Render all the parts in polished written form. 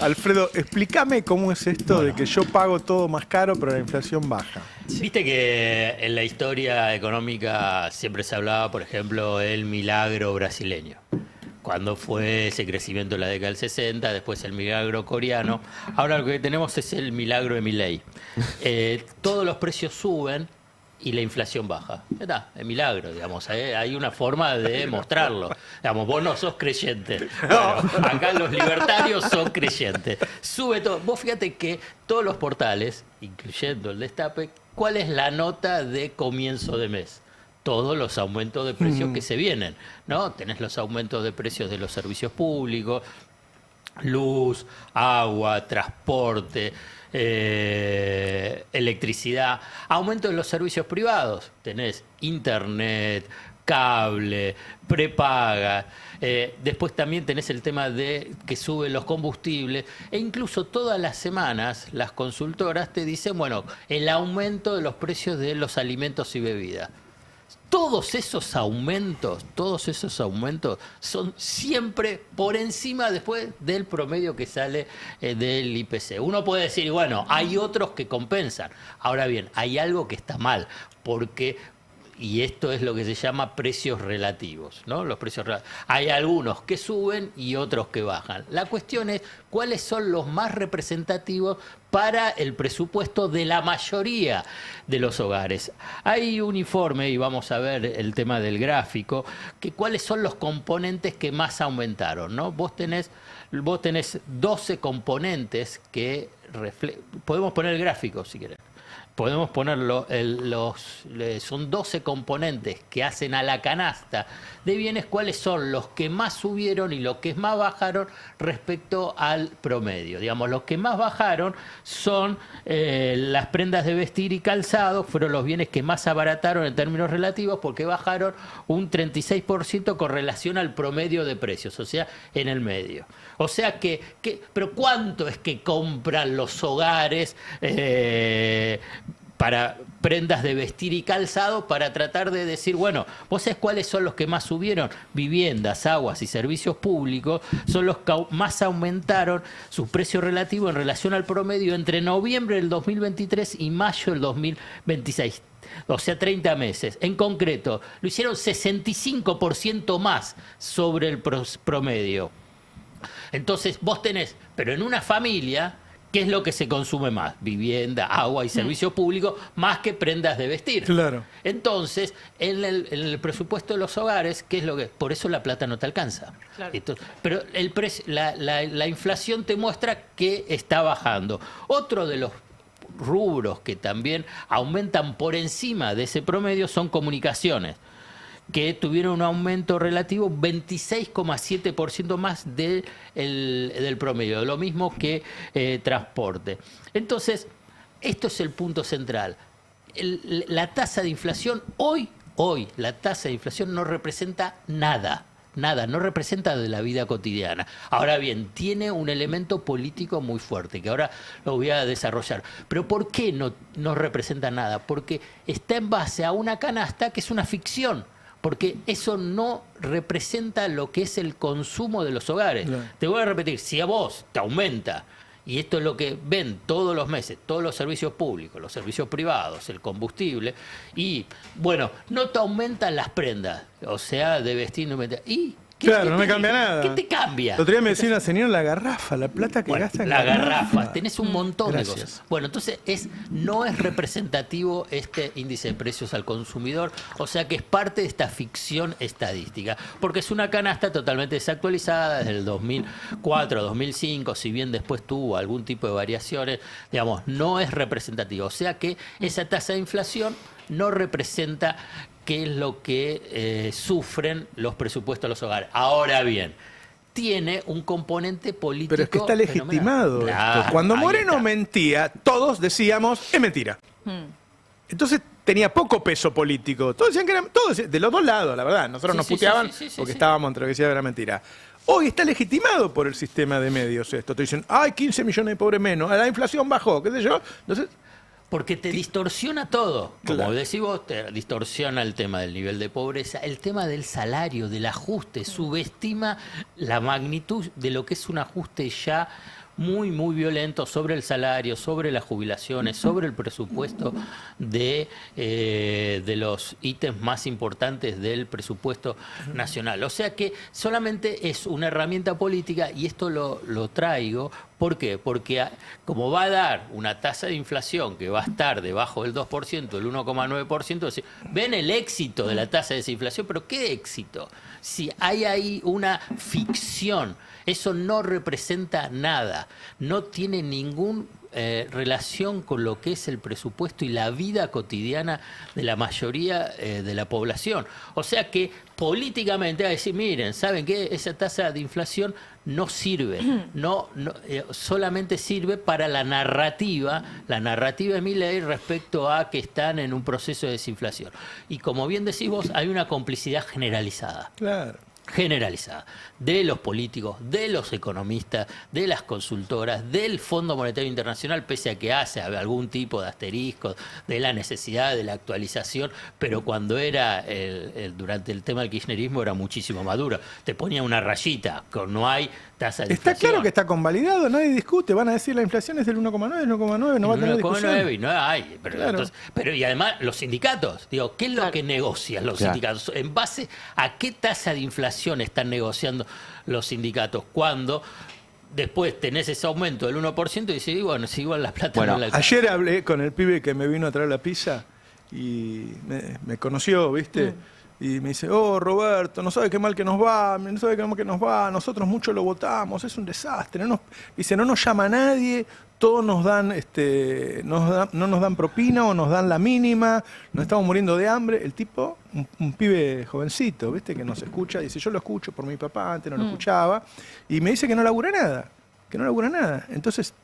Alfredo, explícame cómo es esto de que yo pago todo más caro, pero la inflación baja. Viste que en la historia económica siempre se hablaba, por ejemplo, del milagro brasileño. Cuando fue ese crecimiento en la década del 60, después el milagro coreano. Ahora lo que tenemos es el milagro de Milei. Todos los precios suben y la inflación baja. Ya está, es milagro, digamos. Hay una forma de mostrarlo. Digamos, vos no sos creyente. Bueno, acá los libertarios son creyentes. Sube todo. Vos fíjate que todos los portales, incluyendo el Destape, ¿cuál es la nota de comienzo de mes? Todos los aumentos de precios que se vienen, ¿no? Tenés los aumentos de precios de los servicios públicos, luz, agua, transporte, electricidad, aumento de los servicios privados, tenés internet, cable, prepaga, después también tenés el tema de que suben los combustibles e incluso todas las semanas las consultoras te dicen, bueno, el aumento de los precios de los alimentos y bebidas. Todos esos aumentos son siempre por encima después del promedio que sale del IPC. Uno puede decir, bueno, hay otros que compensan. Ahora bien, hay algo que está mal, porque, y esto es lo que se llama precios relativos, ¿no? Los precios hay algunos que suben y otros que bajan. La cuestión es cuáles son los más representativos para el presupuesto de la mayoría de los hogares. Hay un informe, y vamos a ver el tema del gráfico, que cuáles son los componentes que más aumentaron, ¿no? Vos tenés 12 componentes que podemos poner el gráfico si querés. Podemos ponerlo, son 12 componentes que hacen a la canasta de bienes, cuáles son los que más subieron y los que más bajaron respecto al promedio. Digamos, los que más bajaron son las prendas de vestir y calzado, fueron los bienes que más abarataron en términos relativos porque bajaron un 36% con relación al promedio de precios, o sea, en el medio. O sea pero ¿cuánto es que compran los hogares para prendas de vestir y calzado para tratar de decir, bueno, ¿vos sabés cuáles son los que más subieron? Viviendas, aguas y servicios públicos son los que más aumentaron su precio relativo en relación al promedio entre noviembre del 2023 y mayo del 2026. O sea, 30 meses. En concreto, lo hicieron 65% más sobre el promedio. Entonces, vos tenés, pero en una familia, ¿qué es lo que se consume más? Vivienda, agua y servicio público, más que prendas de vestir. Claro. Entonces, en el presupuesto de los hogares, ¿qué es lo que? Por eso la plata no te alcanza. Claro. Entonces, pero la inflación te muestra que está bajando. Otro de los rubros que también aumentan por encima de ese promedio son comunicaciones, que tuvieron un aumento relativo 26,7% más del promedio, lo mismo que transporte. Entonces, esto es el punto central. La tasa de inflación, hoy la tasa de inflación no representa nada, no representa de la vida cotidiana. Ahora bien, tiene un elemento político muy fuerte, que ahora lo voy a desarrollar. Pero ¿por qué no representa nada? Porque está en base a una canasta que es una ficción. Porque eso no representa lo que es el consumo de los hogares. No. Te voy a repetir, si a vos te aumenta, y esto es lo que ven todos los meses, todos los servicios públicos, los servicios privados, el combustible, y bueno, no te aumentan las prendas, o sea, de vestir, no me... ¿Y? Claro, no me cambia nada. ¿Qué te cambia? El otro día me decía una señora, la garrafa, la plata que gasta en la garrafa. Tenés un montón de cosas. Bueno, entonces no es representativo este índice de precios al consumidor, o sea que es parte de esta ficción estadística, porque es una canasta totalmente desactualizada desde el 2004, 2005, si bien después tuvo algún tipo de variaciones, digamos, no es representativo. O sea que esa tasa de inflación no representa qué es lo que sufren los presupuestos de los hogares. Ahora bien, tiene un componente político. Pero es que está legitimado esto. Cuando Moreno mentía, todos decíamos, es mentira. Entonces tenía poco peso político. Todos decían que era, todos, de los dos lados, la verdad. Nosotros nos puteaban porque estábamos entre que decía que era mentira. Hoy está legitimado por el sistema de medios esto. Te dicen, hay 15 millones de pobres menos, la inflación bajó, qué sé yo. Entonces... Porque te distorsiona todo. Como decís vos, te distorsiona el tema del nivel de pobreza, el tema del salario, del ajuste, subestima la magnitud de lo que es un ajuste ya muy, muy violento sobre el salario, sobre las jubilaciones, sobre el presupuesto de los ítems más importantes del presupuesto nacional. O sea que solamente es una herramienta política, y esto lo traigo. ¿Por qué? Porque como va a dar una tasa de inflación que va a estar debajo del 2%, del 1,9%, ven el éxito de la tasa de desinflación, pero ¿qué éxito? Si hay ahí una ficción, eso no representa nada, no tiene ningún relación con lo que es el presupuesto y la vida cotidiana de la mayoría de la población. O sea que políticamente va a decir, miren, ¿saben qué? Esa tasa de inflación no sirve, solamente sirve para la narrativa de Milei respecto a que están en un proceso de desinflación. Y como bien decís vos, hay una complicidad generalizada. Claro. Generalizada de los políticos, de los economistas, de las consultoras, del Fondo Monetario Internacional, pese a que hace algún tipo de asterisco de la necesidad de la actualización, pero cuando era durante el tema del kirchnerismo era muchísimo más duro. Te ponía una rayita, no hay tasa de inflación. Está claro que está convalidado, nadie discute, van a decir la inflación es del 1,9, 1,9, no va a tener discusión. 1,9 y no hay. Pero, claro. pero y además los sindicatos, digo, ¿qué es lo que negocian los sindicatos? ¿En base a qué tasa de inflación están negociando los sindicatos? Cuando después tenés ese aumento del 1% y decís, bueno, si igual la plata no la alcanza. Ayer hablé con el pibe que me vino a traer la pizza y me conoció, ¿viste? Y me dice, oh, Roberto, no sabe qué mal que nos va, no sabe qué mal que nos va, nosotros mucho lo votamos, es un desastre. Dice, no nos llama nadie, todos nos dan, no nos dan propina o nos dan la mínima, nos estamos muriendo de hambre. El tipo, un pibe jovencito, ¿viste? Que nos escucha, dice, yo lo escucho por mi papá, antes no lo escuchaba, y me dice que no labura nada, Entonces,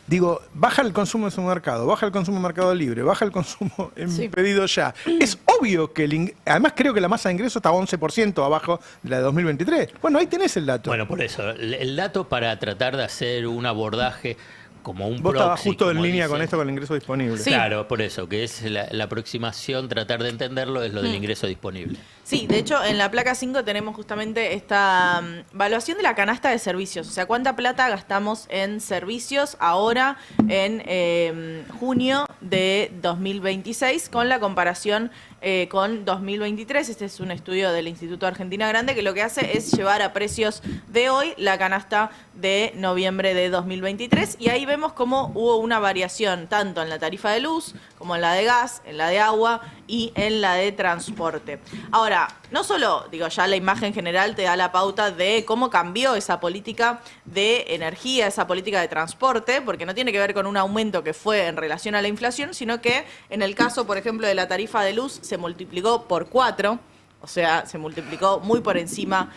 digo, baja el consumo en su mercado, baja el consumo en Mercado Libre, baja el consumo en Pedido Ya. Es obvio que, además creo que la masa de ingresos está 11% abajo de la de 2023. Bueno, ahí tenés el dato. Bueno, por eso, el dato para tratar de hacer un abordaje como un Vos proxy, estabas justo en línea dicen. con esto, con el ingreso disponible. Sí. Claro, por eso, que es la aproximación, tratar de entenderlo, es lo del ingreso disponible. Sí, de hecho, en la placa 5 tenemos justamente esta evaluación de la canasta de servicios. O sea, cuánta plata gastamos en servicios ahora en junio de 2026 con la comparación con 2023. Este es un estudio del Instituto Argentina Grande que lo que hace es llevar a precios de hoy la canasta de noviembre de 2023. Y ahí vemos cómo hubo una variación tanto en la tarifa de luz como en la de gas, en la de agua y en la de transporte. Ahora, no solo, digo, ya la imagen general te da la pauta de cómo cambió esa política de energía, esa política de transporte, porque no tiene que ver con un aumento que fue en relación a la inflación, sino que en el caso, por ejemplo, de la tarifa de luz se multiplicó por 4, o sea, se multiplicó muy por encima,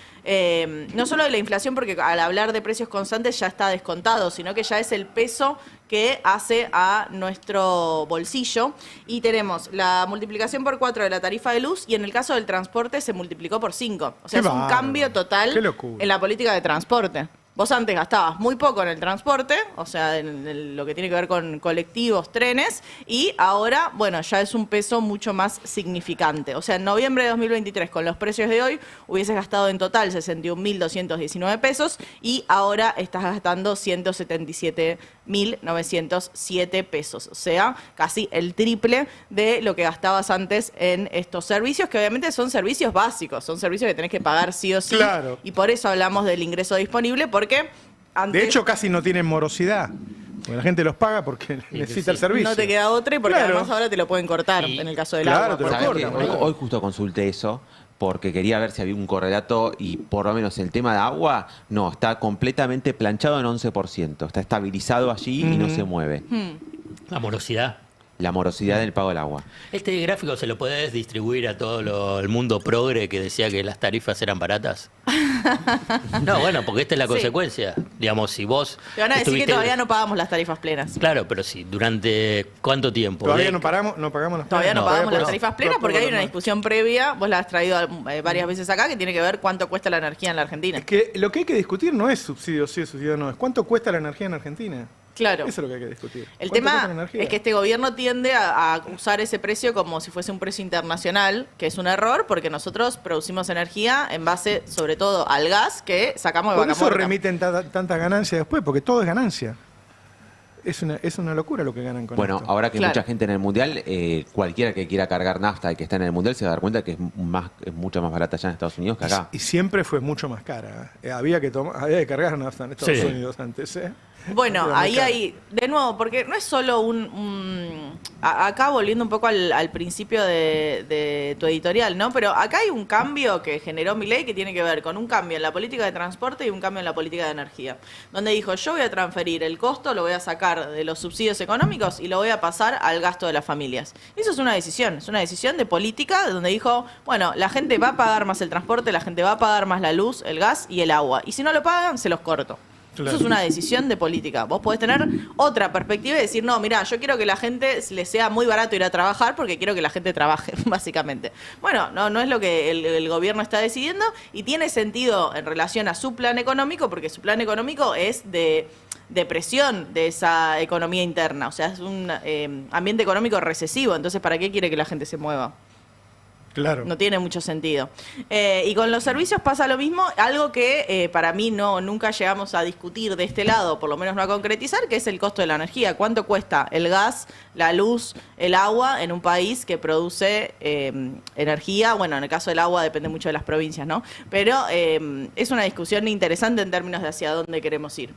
no solo de la inflación, porque al hablar de precios constantes ya está descontado, sino que ya es el peso que hace a nuestro bolsillo. Y tenemos la multiplicación por 4 de la tarifa de luz y en el caso del transporte se multiplicó por 5. O sea, es un cambio total en la política de transporte. Vos antes gastabas muy poco en el transporte, o sea, en lo que tiene que ver con colectivos, trenes, y ahora, bueno, ya es un peso mucho más significante. O sea, en noviembre de 2023, con los precios de hoy, hubieses gastado en total 61.219 pesos y ahora estás gastando 177.907 pesos. O sea, casi el triple de lo que gastabas antes en estos servicios, que obviamente son servicios básicos, son servicios que tenés que pagar sí o sí. Claro. Y por eso hablamos del ingreso disponible, porque antes, de hecho, casi no tienen morosidad. Porque la gente los paga porque necesita el servicio. no te queda otra y porque además ahora te lo pueden cortar en el caso del agua. Te lo cortan. Hoy justo consulté eso porque quería ver si había un correlato y por lo menos el tema de agua, no, está completamente planchado en 11%. Está estabilizado allí y no se mueve. La morosidad. La morosidad del pago del agua. Este gráfico se lo podés distribuir a todo el mundo progre que decía que las tarifas eran baratas. No, bueno, porque esta es la consecuencia. Digamos, si vos... Te van a decir que todavía no pagamos las tarifas plenas. Claro, pero sí, ¿durante cuánto tiempo? Todavía no pagamos las plenas. Todavía no pagamos las tarifas plenas porque hay una discusión previa, vos la has traído varias veces acá, que tiene que ver cuánto cuesta la energía en la Argentina. Es que lo que hay que discutir no es subsidio sí o subsidio no, es cuánto cuesta la energía en Argentina. Claro. Eso es lo que hay que discutir. El ¿Cuánto tema cuesta la energía? es que este gobierno tiende a usar ese precio como si fuese un precio internacional, que es un error, porque nosotros producimos energía en base, sobre todo, al gas que sacamos de Por Vaca eso Muerta. remiten tantas ganancias después, porque todo es ganancia. Es una locura lo que ganan con Bueno, esto. ahora que Claro. mucha gente en el Mundial, cualquiera que quiera cargar nafta y que está en el Mundial se va a dar cuenta que es mucho más barata allá en Estados Unidos que acá. Y siempre fue mucho más cara. Había que cargar nafta en Estados Sí. Unidos antes. Bueno, Era muy ahí caro. hay, de nuevo, porque no es solo acá volviendo un poco al principio de tu editorial, ¿no? Pero acá hay un cambio que generó Milei que tiene que ver con un cambio en la política de transporte y un cambio en la política de energía. Donde dijo, yo voy a transferir el costo, lo voy a sacar de los subsidios económicos y lo voy a pasar al gasto de las familias. Y eso es una decisión de política donde dijo, bueno, la gente va a pagar más el transporte, la gente va a pagar más la luz, el gas y el agua. Y si no lo pagan, se los corto. Claro. Eso es una decisión de política. Vos podés tener otra perspectiva y decir, no, mirá, yo quiero que la gente le sea muy barato ir a trabajar porque quiero que la gente trabaje, básicamente. Bueno, no es lo que el gobierno está decidiendo y tiene sentido en relación a su plan económico porque su plan económico es de presión de esa economía interna. O sea, es un ambiente económico recesivo. Entonces, ¿para qué quiere que la gente se mueva? Claro. No tiene mucho sentido. Y con los servicios pasa lo mismo, algo que para mí nunca llegamos a discutir de este lado, por lo menos no a concretizar, que es el costo de la energía. ¿Cuánto cuesta el gas, la luz, el agua en un país que produce energía? Bueno, en el caso del agua depende mucho de las provincias, ¿no? Pero es una discusión interesante en términos de hacia dónde queremos ir.